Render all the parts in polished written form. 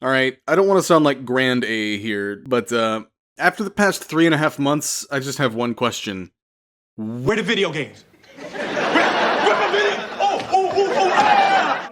Alright, I don't want to sound like Grand A here, but after the past 3.5 months, I just have one question. Where the video games? Where my video? Ah!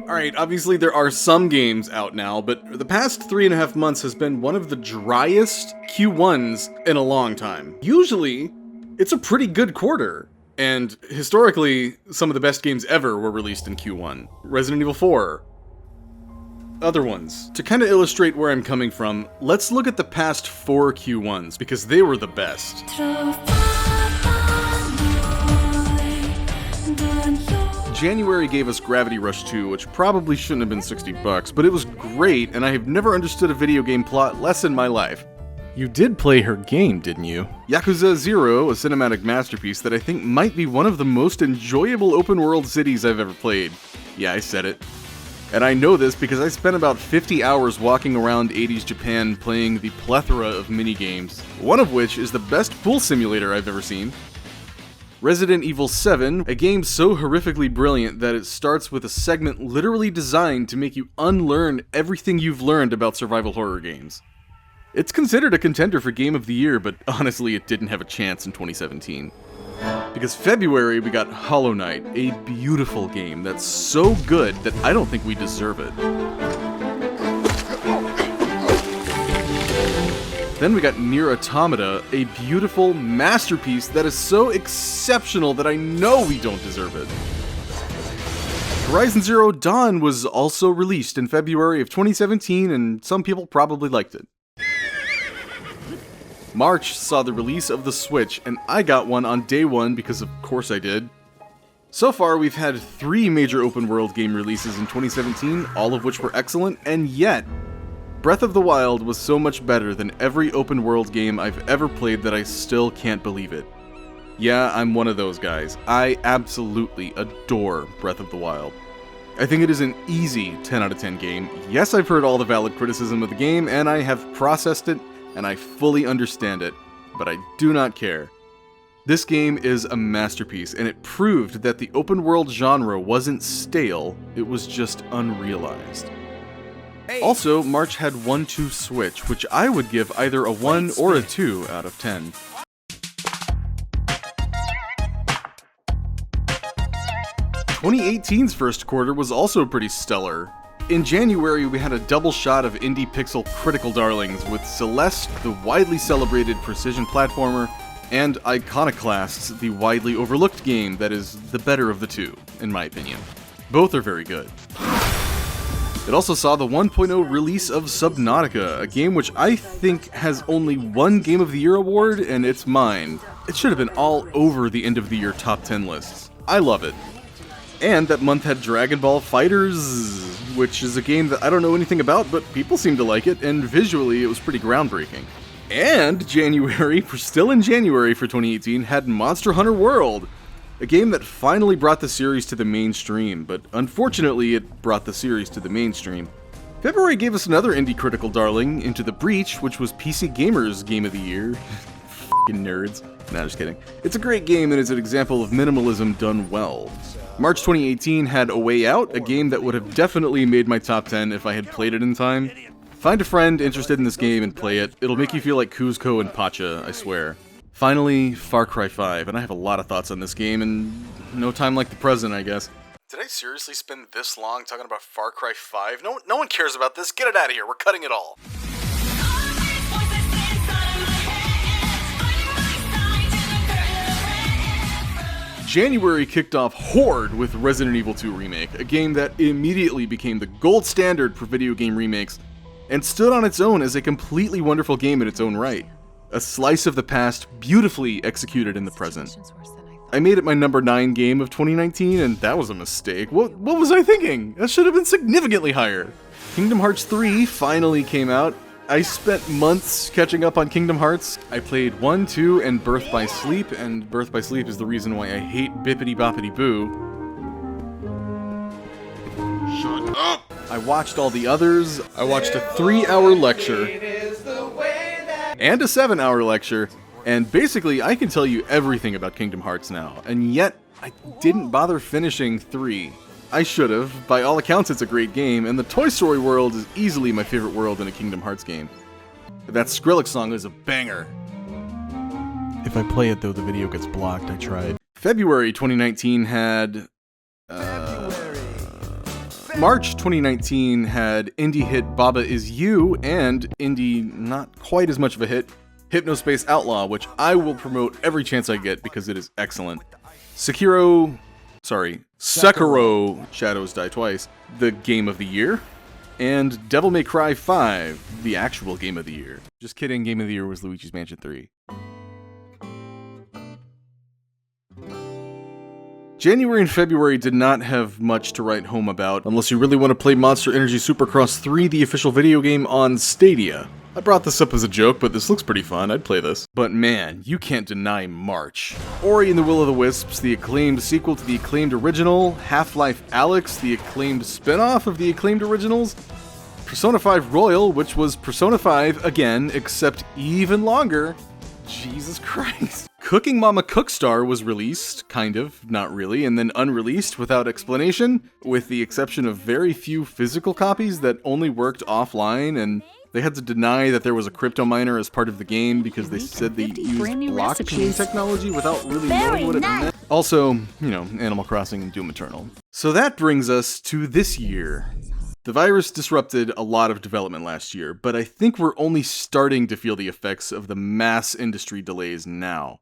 Alright, obviously there are some games out now, but the past 3.5 months has been one of the driest Q1s in a long time. Usually, it's a pretty good quarter. And historically, some of the best games ever were released in Q1. Resident Evil 4. Other ones. To kind of illustrate where I'm coming from, let's look at the past 4 Q1s, because they were the best. January gave us Gravity Rush 2, which probably shouldn't have been $60, but it was great, and I have never understood a video game plot less in my life. You did play her game, didn't you? Yakuza 0, a cinematic masterpiece that I think might be one of the most enjoyable open-world cities I've ever played. Yeah, I said it. And I know this because I spent about 50 hours walking around 80s Japan playing the plethora of minigames, one of which is the best pool simulator I've ever seen. Resident Evil 7, a game so horrifically brilliant that it starts with a segment literally designed to make you unlearn everything you've learned about survival horror games. It's considered a contender for Game of the Year, but honestly it didn't have a chance in 2017. Because February we got Hollow Knight, a beautiful game that's so good that I don't think we deserve it. Then we got Nier Automata, a beautiful masterpiece that is so exceptional that I know we don't deserve it. Horizon Zero Dawn was also released in February of 2017, and some people probably liked it. March saw the release of the Switch, and I got one on day one because of course I did. So far, we've had 3 major open-world game releases in 2017, all of which were excellent, and yet, Breath of the Wild was so much better than every open-world game I've ever played that I still can't believe it. Yeah, I'm one of those guys. I absolutely adore Breath of the Wild. I think it is an easy 10 out of 10 game. Yes, I've heard all the valid criticism of the game, and I have processed it, and I fully understand it, but I do not care. This game is a masterpiece, and it proved that the open-world genre wasn't stale, it was just unrealized. Also, March had 1-2 Switch, which I would give either a 1 or a 2 out of 10. (2018's) first quarter was also pretty stellar. In January, we had a double shot of indie pixel critical darlings with Celeste, the widely celebrated precision platformer, and Iconoclasts, the widely overlooked game that is the better of the two, in my opinion. Both are very good. It also saw the 1.0 release of Subnautica, a game which I think has only one Game of the Year award, and it's mine. It should have been all over the end of the year top 10 lists. I love it. And that month had Dragon Ball FighterZ, which is a game that I don't know anything about, but people seem to like it, and visually it was pretty groundbreaking. And January, still in January for 2018, had Monster Hunter World, a game that finally brought the series to the mainstream, but unfortunately it brought the series to the mainstream. February gave us another indie critical darling, Into the Breach, which was PC Gamer's Game of the Year. F***ing nerds. Nah, just kidding. It's a great game and is an example of minimalism done well. March 2018 had A Way Out, a game that would have definitely made my top 10 if I had played it in time. Find a friend interested in this game and play it. It'll make you feel like Kuzco and Pacha, I swear. Finally, Far Cry 5, and I have a lot of thoughts on this game, and no time like the present, I guess. Did I seriously spend this long talking about Far Cry 5? No one cares about this. Get it out of here. We're cutting it all. January kicked off Horde with Resident Evil 2 Remake, a game that immediately became the gold standard for video game remakes, and stood on its own as a completely wonderful game in its own right. A slice of the past, beautifully executed in the present. I made it my number 9 game of 2019, and that was a mistake. What was I thinking? That should have been significantly higher. Kingdom Hearts 3 finally came out. I spent months catching up on Kingdom Hearts. I played 1, 2, and Birth by Sleep, and Birth by Sleep is the reason why I hate Bippity Boppity Boo. Shut up! I watched all the others. I watched a 3-hour lecture and a 7-hour lecture, and basically I can tell you everything about Kingdom Hearts now, and yet I didn't bother finishing 3. I should have. By all accounts, it's a great game, and the Toy Story world is easily my favorite world in a Kingdom Hearts game. That Skrillex song is a banger. If I play it, though, the video gets blocked. I tried. February 2019 had... March 2019 had indie hit Baba Is You, and indie not quite as much of a hit, Hypnospace Outlaw, which I will promote every chance I get because it is excellent. Sekiro, Shadows Die Twice, the Game of the Year, and Devil May Cry 5, the actual Game of the Year. Just kidding, Game of the Year was Luigi's Mansion 3. January and February did not have much to write home about, unless you really want to play Monster Energy Supercross 3, the official video game on Stadia. I brought this up as a joke, but this looks pretty fun, I'd play this. But man, you can't deny March. Ori and the Will of the Wisps, the acclaimed sequel to the acclaimed original, Half-Life Alyx, the acclaimed spin-off of the acclaimed originals, Persona 5 Royal, which was Persona 5 again, except even longer. Jesus Christ. Cooking Mama Cookstar was released, kind of, not really, and then unreleased without explanation, with the exception of very few physical copies that only worked offline, and they had to deny that there was a crypto miner as part of the game because they said they used blockchain technology without really knowing what it meant. Also, Animal Crossing and Doom Eternal. So that brings us to this year. The virus disrupted a lot of development last year, but I think we're only starting to feel the effects of the mass industry delays now.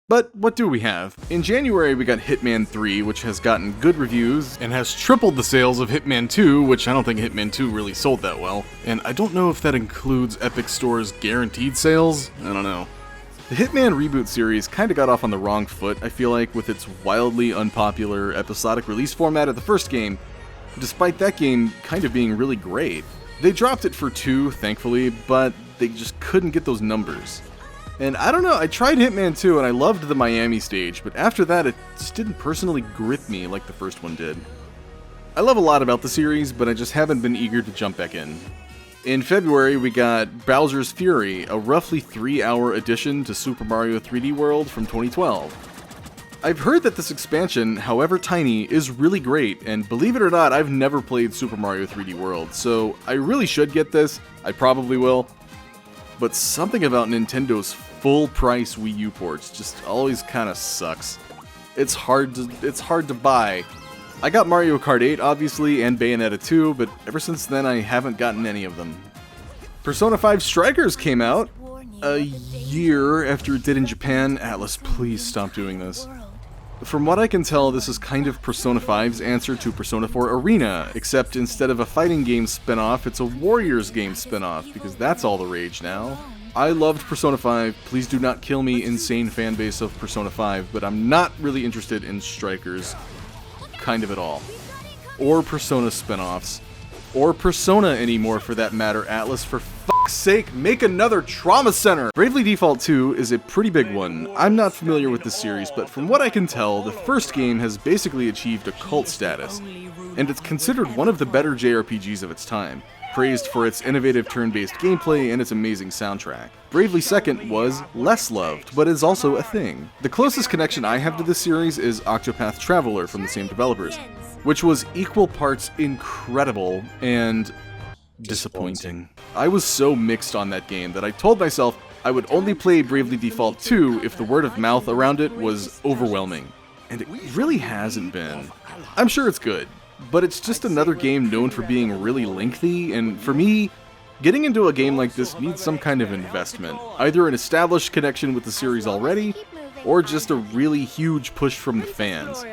But what do we have? In January we got Hitman 3, which has gotten good reviews, and has tripled the sales of Hitman 2, which I don't think Hitman 2 really sold that well. And I don't know if that includes Epic Store's guaranteed sales? I don't know. The Hitman reboot series kinda got off on the wrong foot, I feel like, with its wildly unpopular episodic release format of the first game, despite that game kind of being really great. They dropped it for 2, thankfully, but they just couldn't get those numbers. And I don't know, I tried Hitman 2 and I loved the Miami stage, but after that it just didn't personally grip me like the first one did. I love a lot about the series, but I just haven't been eager to jump back in. In February we got Bowser's Fury, a roughly 3-hour addition to Super Mario 3D World from 2012. I've heard that this expansion, however tiny, is really great, and believe it or not, I've never played Super Mario 3D World, so I really should get this. I probably will. But something about Nintendo's full-price Wii U ports just always kinda sucks. It's hard to buy. I got Mario Kart 8, obviously, and Bayonetta 2, but ever since then I haven't gotten any of them. Persona 5 Strikers came out a year after it did in Japan. Atlas, please stop doing this. From what I can tell, this is kind of Persona 5's answer to Persona 4 Arena, except instead of a fighting game spin-off, it's a Warriors game spin-off, because that's all the rage now. I loved Persona 5, please do not kill me, insane fanbase of Persona 5, but I'm not really interested in Strikers, kind of at all. Or Persona spin-offs. Or Persona anymore for that matter, Atlas, for fuck's sake, make another Trauma Center! Bravely Default 2 is a pretty big one. I'm not familiar with this series, but from what I can tell, the first game has basically achieved a cult status, and it's considered one of the better JRPGs of its time, praised for its innovative turn-based gameplay and its amazing soundtrack. Bravely Second was less loved, but is also a thing. The closest connection I have to this series is Octopath Traveler from the same developers, which was equal parts incredible and disappointing. I was so mixed on that game that I told myself I would only play Bravely Default 2 if the word of mouth around it was overwhelming. And it really hasn't been. I'm sure it's good, but it's just another game known for being really lengthy, and for me, getting into a game like this needs some kind of investment. Either an established connection with the series already, or just a really huge push from the fans.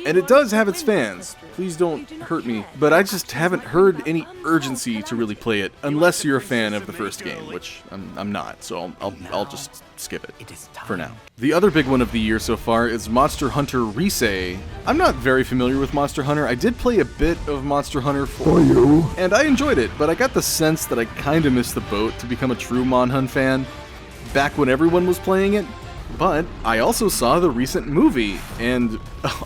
And it does have its fans, please don't hurt me, but I just haven't heard any urgency to really play it, unless you're a fan of the first game, which I'm not, so I'll just skip it, for now. The other big one of the year so far is Monster Hunter Risei. I'm not very familiar with Monster Hunter. I did play a bit of Monster Hunter 4, and I enjoyed it, but I got the sense that I kinda missed the boat to become a true Monhun fan, back when everyone was playing it. But I also saw the recent movie, and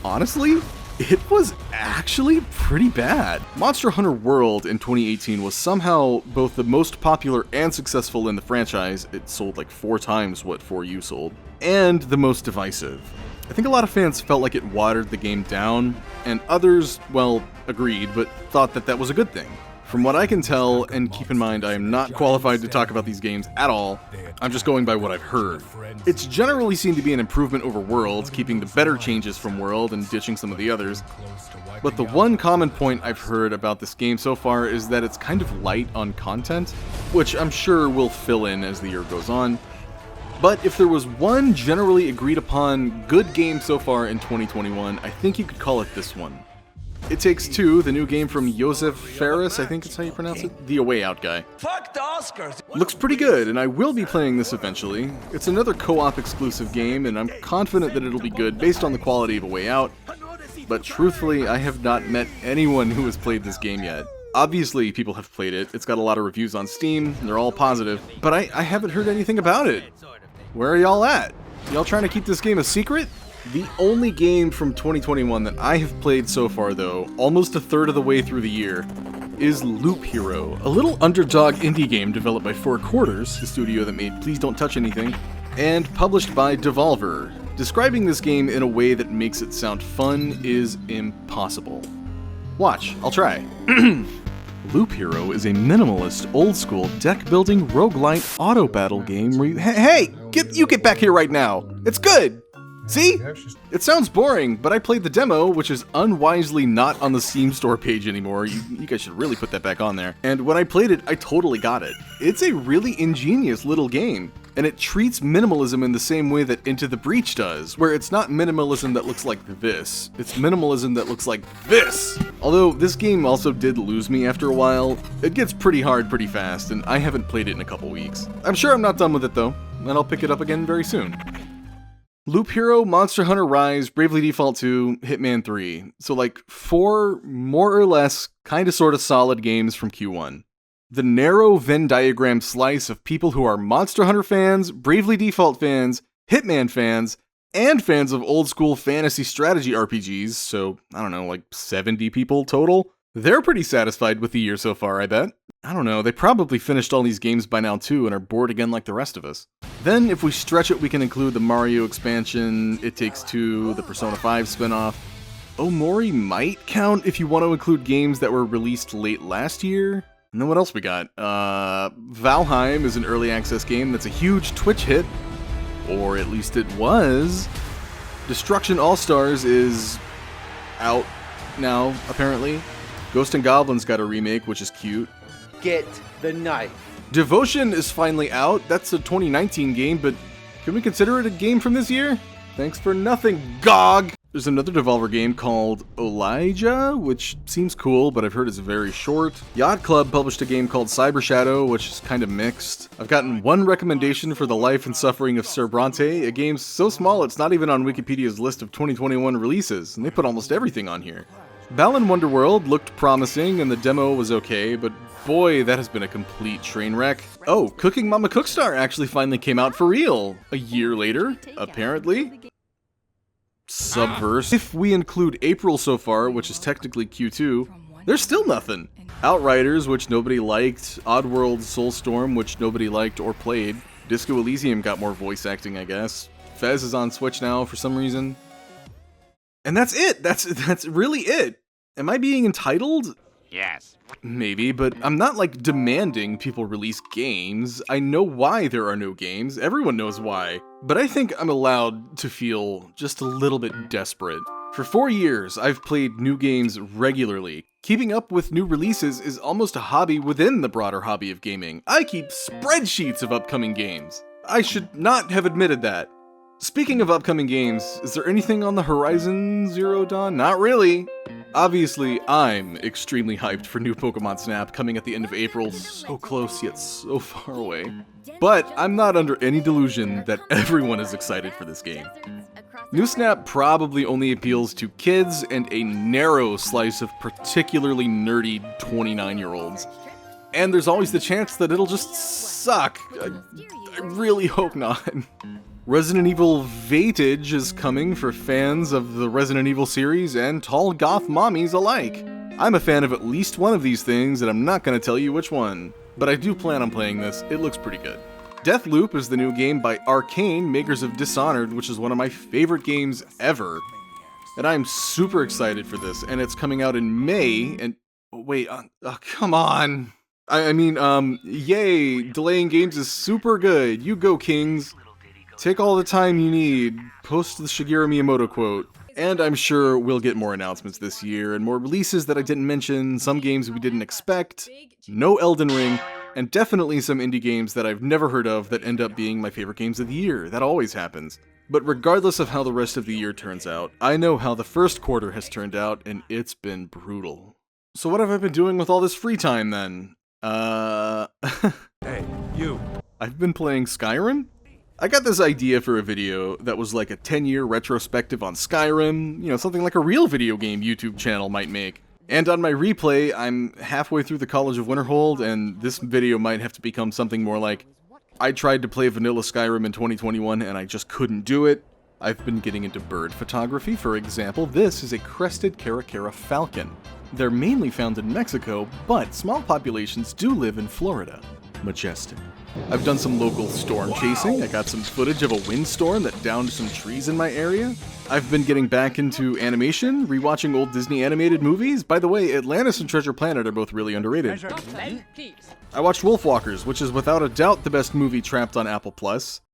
honestly, it was actually pretty bad. Monster Hunter World in 2018 was somehow both the most popular and successful in the franchise, it sold like 4 times what 4U sold, and the most divisive. I think a lot of fans felt like it watered the game down, and others, well, agreed, but thought that that was a good thing. From what I can tell, and keep in mind I am not qualified to talk about these games at all, I'm just going by what I've heard. It's generally seemed to be an improvement over World, keeping the better changes from World and ditching some of the others. But the one common point I've heard about this game so far is that it's kind of light on content, which I'm sure will fill in as the year goes on. But if there was one generally agreed upon good game so far in 2021, I think you could call it this one. It Takes Two, the new game from Josef Fares, I think is how you pronounce it, the A Way Out guy. Fuck the Oscars! Looks pretty good, and I will be playing this eventually. It's another co-op exclusive game, and I'm confident that it'll be good based on the quality of A Way Out. But truthfully, I have not met anyone who has played this game yet. Obviously, people have played it. It's got a lot of reviews on Steam, and they're all positive, but I haven't heard anything about it. Where are y'all at? Y'all trying to keep this game a secret? The only game from 2021 that I have played so far, though, almost a third of the way through the year, is Loop Hero, a little underdog indie game developed by 4 Quarters, the studio that made Please Don't Touch Anything, and published by Devolver. Describing this game in a way that makes it sound fun is impossible. Watch, I'll try. Loop Hero is a minimalist, old-school, deck-building, roguelite, auto-battle game where you... Hey! Get back here right now! It's good! See? It sounds boring, but I played the demo, which is unwisely not on the Steam store page anymore. You guys should really put that back on there. And when I played it, I totally got it. It's a really ingenious little game, and it treats minimalism in the same way that Into the Breach does, where it's not minimalism that looks like this. It's minimalism that looks like this! Although, this game also did lose me after a while. It gets pretty hard pretty fast, and I haven't played it in a couple weeks. I'm sure I'm not done with it though, and I'll pick it up again very soon. Loop Hero, Monster Hunter Rise, Bravely Default 2, Hitman 3. So like 4 more or less kinda sorta solid games from Q1. The narrow Venn diagram slice of people who are Monster Hunter fans, Bravely Default fans, Hitman fans, and fans of old school fantasy strategy RPGs, so I don't know, like 70 people total. They're pretty satisfied with the year so far, I bet. I don't know, they probably finished all these games by now too and are bored again like the rest of us. Then, if we stretch it, we can include the Mario expansion, It Takes Two, the Persona 5 spinoff. Omori might count if you want to include games that were released late last year. And then what else we got? Valheim is an early access game that's a huge Twitch hit. Or at least it was. Destruction All-Stars is out now, apparently. Ghost and Goblins got a remake, which is cute. Get the knife. Devotion is finally out. That's a 2019 game, but can we consider it a game from this year? Thanks for nothing, GOG! There's another Devolver game called Elijah, which seems cool, but I've heard it's very short. Yacht Club published a game called Cyber Shadow, which is kind of mixed. I've gotten one recommendation for The Life and Suffering of Sir Bronte, a game so small it's not even on Wikipedia's list of 2021 releases, and they put almost everything on here. Balan Wonderworld looked promising, and the demo was okay, but boy, that has been a complete train wreck. Oh, Cooking Mama Cookstar actually finally came out for real. A year later, apparently. Subverse. If we include April so far, which is technically Q2, there's still nothing. Outriders, which nobody liked. Oddworld Soulstorm, which nobody liked or played. Disco Elysium got more voice acting, I guess. Fez is on Switch now for some reason. And that's it! That's really it! Am I being entitled? Yes. Maybe, but I'm not like demanding people release games. I know why there are no games, everyone knows why. But I think I'm allowed to feel just a little bit desperate. For 4 years, I've played new games regularly. Keeping up with new releases is almost a hobby within the broader hobby of gaming. I keep spreadsheets of upcoming games. I should not have admitted that. Speaking of upcoming games, is there anything on the horizon, Zero Dawn? Not really. Obviously, I'm extremely hyped for new Pokemon Snap coming at the end of April, so close yet so far away. But I'm not under any delusion that everyone is excited for this game. New Snap probably only appeals to kids and a narrow slice of particularly nerdy 29-year-olds. And there's always the chance that it'll just suck. I really hope not. Resident Evil Vatage is coming for fans of the Resident Evil series and tall goth mommies alike. I'm a fan of at least one of these things, and I'm not going to tell you which one. But I do plan on playing this, it looks pretty good. Deathloop is the new game by Arcane, makers of Dishonored, which is one of my favorite games ever. And I'm super excited for this, and it's coming out in May, and... wait, come on! Yay! Delaying games is super good. You go, Kings. Take all the time you need. Post the Shigeru Miyamoto quote. And I'm sure we'll get more announcements this year, and more releases that I didn't mention, some games we didn't expect, no Elden Ring, and definitely some indie games that I've never heard of that end up being my favorite games of the year. That always happens. But regardless of how the rest of the year turns out, I know how the first quarter has turned out, and it's been brutal. So what have I been doing with all this free time, then? Hey, you. I've been playing Skyrim? I got this idea for a video that was like a 10-year retrospective on Skyrim, you know, something like a real video game YouTube channel might make. And on my replay, I'm halfway through the College of Winterhold, and this video might have to become something more like, I tried to play vanilla Skyrim in 2021 and I just couldn't do it. I've been getting into bird photography. For example, this is a crested caracara falcon. They're mainly found in Mexico, but small populations do live in Florida. Majestic. I've done some local storm chasing. I got some footage of a windstorm that downed some trees in my area. I've been getting back into animation, rewatching old Disney animated movies. By the way, Atlantis and Treasure Planet are both really underrated. I watched Wolfwalkers, which is without a doubt the best movie trapped on Apple+.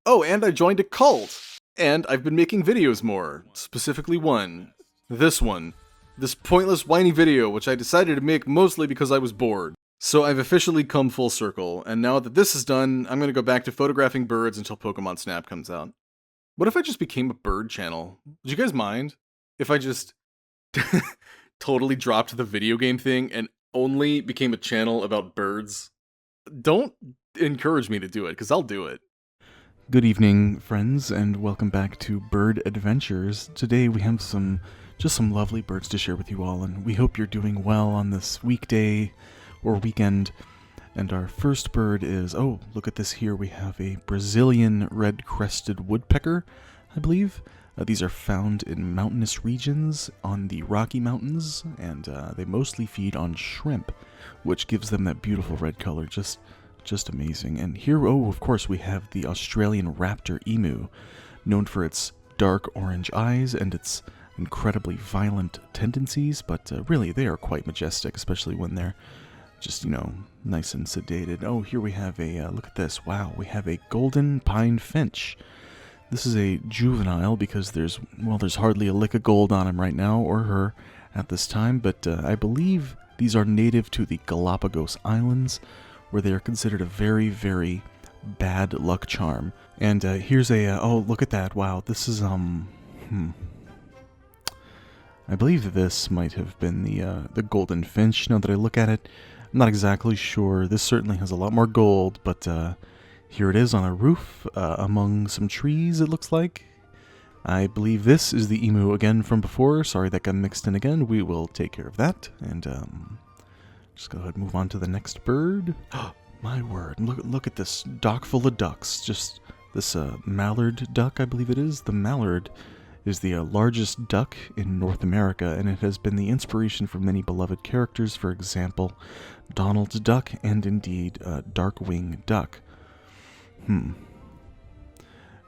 Oh, and I joined a cult! And I've been making videos more. Specifically one. This one. This pointless, whiny video, which I decided to make mostly because I was bored. So I've officially come full circle, and now that this is done, I'm gonna go back to photographing birds until Pokemon Snap comes out. What if I just became a bird channel? Would you guys mind if I just totally dropped the video game thing and only became a channel about birds? Don't encourage me to do it, because I'll do it. Good evening, friends, and welcome back to Bird Adventures. Today we have just some lovely birds to share with you all, and we hope you're doing well on this weekday or weekend. And our first bird is, oh, look at this here. We have a Brazilian red-crested woodpecker, I believe. These are found in mountainous regions on the Rocky Mountains, and they mostly feed on shrimp, which gives them that beautiful red color. Just amazing. And here, oh, of course, we have the Australian raptor emu, known for its dark orange eyes and its incredibly violent tendencies, but really, they are quite majestic, especially when they're just, you know, nice and sedated. Oh, here we have a, look at this. Wow, we have a golden pine finch. This is a juvenile because there's hardly a lick of gold on him right now, or her, at this time, but I believe these are native to the Galapagos Islands, where they are considered a very, very bad luck charm. And here's a, oh, look at that. Wow, this is, I believe this might have been the golden finch, now that I look at it. I'm not exactly sure. This certainly has a lot more gold, but here it is on a roof among some trees, it looks like. I believe this is the emu again from before. Sorry that got mixed in again. We will take care of that. And just go ahead and move on to the next bird. My word, look at this dock full of ducks. Just this mallard duck, I believe it is. The mallard is the largest duck in North America, and it has been the inspiration for many beloved characters, for example, Donald Duck and indeed Darkwing Duck.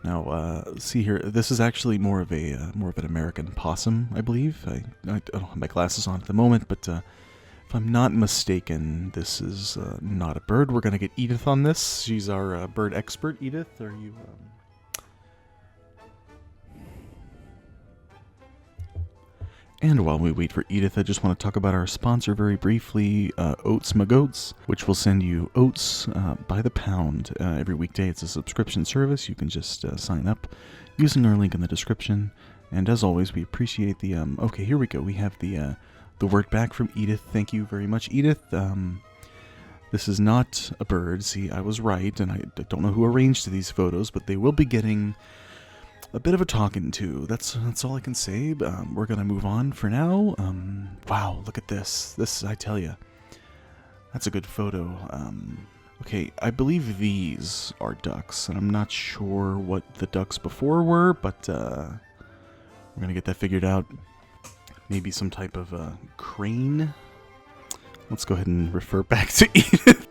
Now, see here, this is actually more of an American possum, I believe. I don't have my glasses on at the moment, but if I'm not mistaken, this is not a bird. We're gonna get Edith on this. She's our bird expert. Edith, are you? And while we wait for Edith, I just want to talk about our sponsor very briefly, Oats McGoats, which will send you oats by the pound every weekday. It's a subscription service. You can just sign up using our link in the description. And as always, we appreciate the, okay, here we go. We have the word back from Edith. Thank you very much, Edith. This is not a bird. See, I was right, and I don't know who arranged these photos, but they will be getting a bit of a talking to. That's all I can say. We're gonna move on for now. Wow, look at this. This, I tell you, that's a good photo. Okay, I believe these are ducks, and I'm not sure what the ducks before were, but we're gonna get that figured out. Maybe some type of crane. Let's go ahead and refer back to Edith.